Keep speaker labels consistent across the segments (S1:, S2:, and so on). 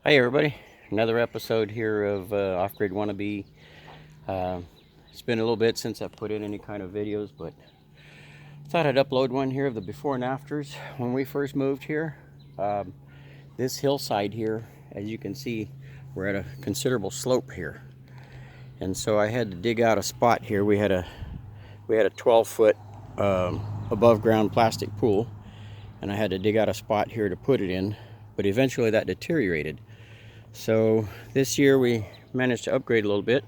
S1: Hi everybody, another episode here of Off-Grid Wannabe. It's been a little bit since I've put in any kind of videos, but I thought I'd upload one here of the before and afters when we first moved here. This hillside here, as you can see, we're at a considerable slope here. And so I had to dig out a spot here. We had a 12-foot above ground plastic pool, and I had to dig out a spot here to put it in, but eventually that deteriorated. So this year we managed to upgrade a little bit,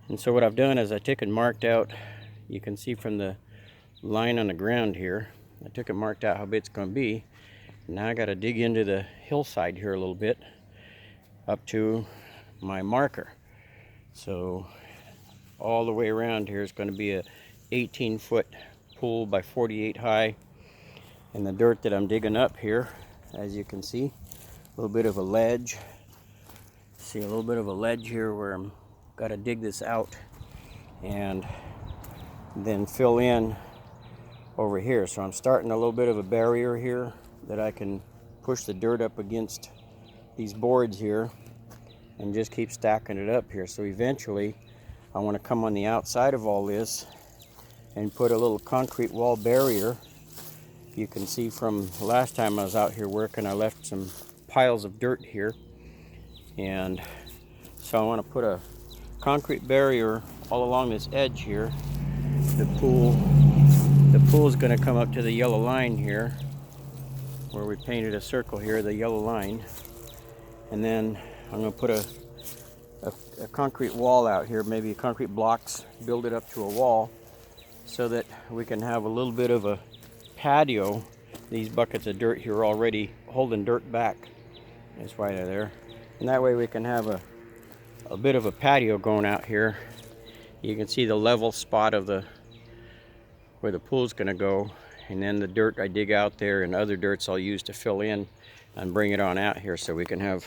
S1: and so what I've done is I took and marked out, you can see from the line on the ground here, I took and marked out how big it's going to be. Now I got to dig into the hillside here a little bit up to my marker. So all the way around here is going to be a 18-foot pool by 48 high, and the dirt that I'm digging up here, as you can see, a little bit of a ledge. See a little bit of a ledge here where I'm got to dig this out and then fill in over here. So I'm starting a little bit of a barrier here that I can push the dirt up against these boards here and just keep stacking it up here. So eventually I want to come on the outside of all this and put a little concrete wall barrier. You can see from last time I was out here working, I left some piles of dirt here. And so I want to put a concrete barrier all along this edge here. The pool is going to come up to the yellow line here, where we painted a circle here, the yellow line. And then I'm going to put a concrete wall out here, maybe concrete blocks, build it up to a wall, so that we can have a little bit of a patio. These buckets of dirt here are already holding dirt back. That's why they're there. And that way we can have a bit of a patio going out here. You can see the level spot of where the pool's going to go, and then the dirt I dig out there and other dirts I'll use to fill in and bring it on out here, so we can have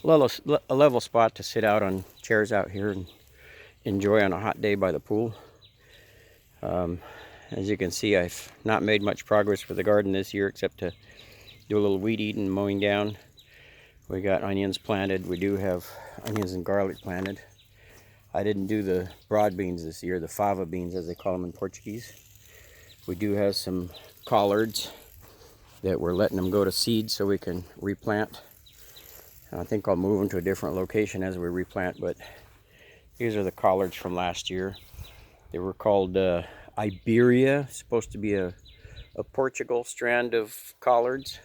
S1: a level spot to sit out on chairs out here and enjoy on a hot day by the pool. As you can see, I've not made much progress with the garden this year except to do a little weed eating and mowing down. We got onions planted. We do have onions and garlic planted. I didn't do the broad beans this year, the fava beans as they call them in Portuguese. We do have some collards that we're letting them go to seed so we can replant. I think I'll move them to a different location as we replant, but these are the collards from last year. They were called Iberia, supposed to be a Portugal strand of collards,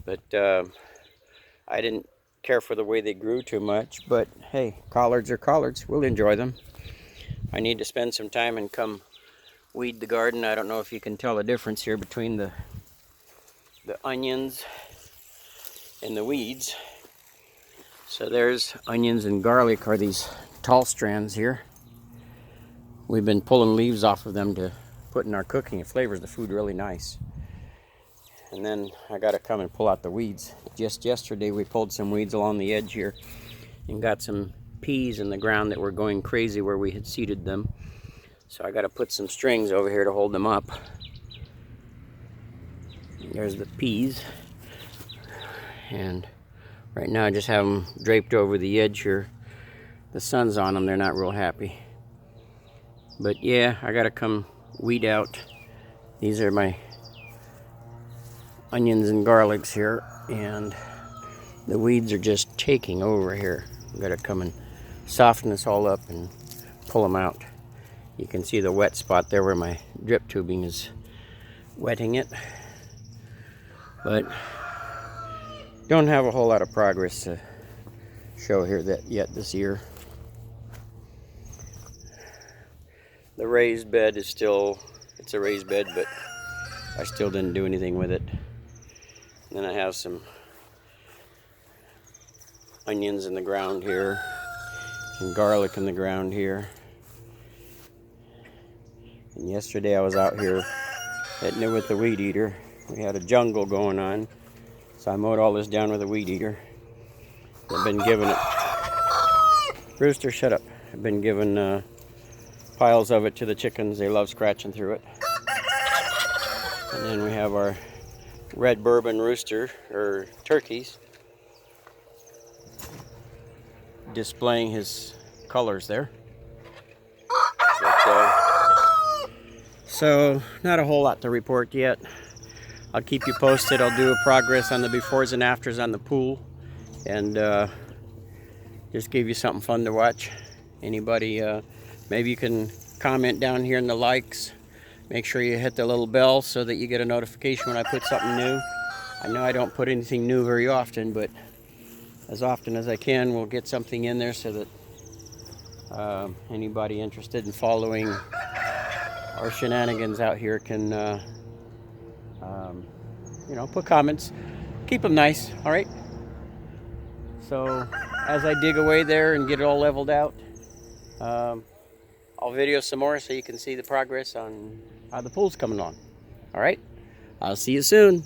S1: but I didn't care for the way they grew too much, but hey, collards are collards. We'll enjoy them. I need to spend some time and come weed the garden. I don't know if you can tell the difference here between the onions and the weeds. So there's onions and garlic, are these tall strands here. We've been pulling leaves off of them to put in our cooking. It flavors the food really nice. And then I got to come and pull out the weeds. Just yesterday we pulled some weeds along the edge here and got some peas in the ground that were going crazy where we had seeded them. So I got to put some strings over here to hold them up. There's the peas. And right now I just have them draped over the edge here. The sun's on them, they're not real happy. But yeah, I got to come weed out. These are my onions and garlics here, and the weeds are just taking over here. I've got to come and soften this all up and pull them out. You can see the wet spot there where my drip tubing is wetting it, but don't have a whole lot of progress to show here yet this year. The raised bed is still, it's a raised bed, but I still didn't do anything with it. Then I have some onions in the ground here, and garlic in the ground here. And yesterday I was out here hitting it with the weed eater. We had a jungle going on, so I mowed all this down with a weed eater. I've been giving it, Rooster, shut up. I've been giving piles of it to the chickens. They love scratching through it. And then we have our red bourbon rooster, or turkeys. displaying his colors there. But, so not a whole lot to report yet. I'll keep you posted. I'll do a progress on the befores and afters on the pool, and just give you something fun to watch. Anybody, maybe you can comment down here in the likes. Make sure you hit the little bell so that you get a notification when I put something new. I know I don't put anything new very often, but as often as I can, we'll get something in there so that anybody interested in following our shenanigans out here can, you know, put comments. Keep them nice, all right? So as I dig away there and get it all leveled out, I'll video some more so you can see the progress on how the pool's coming along. All right, I'll see you soon.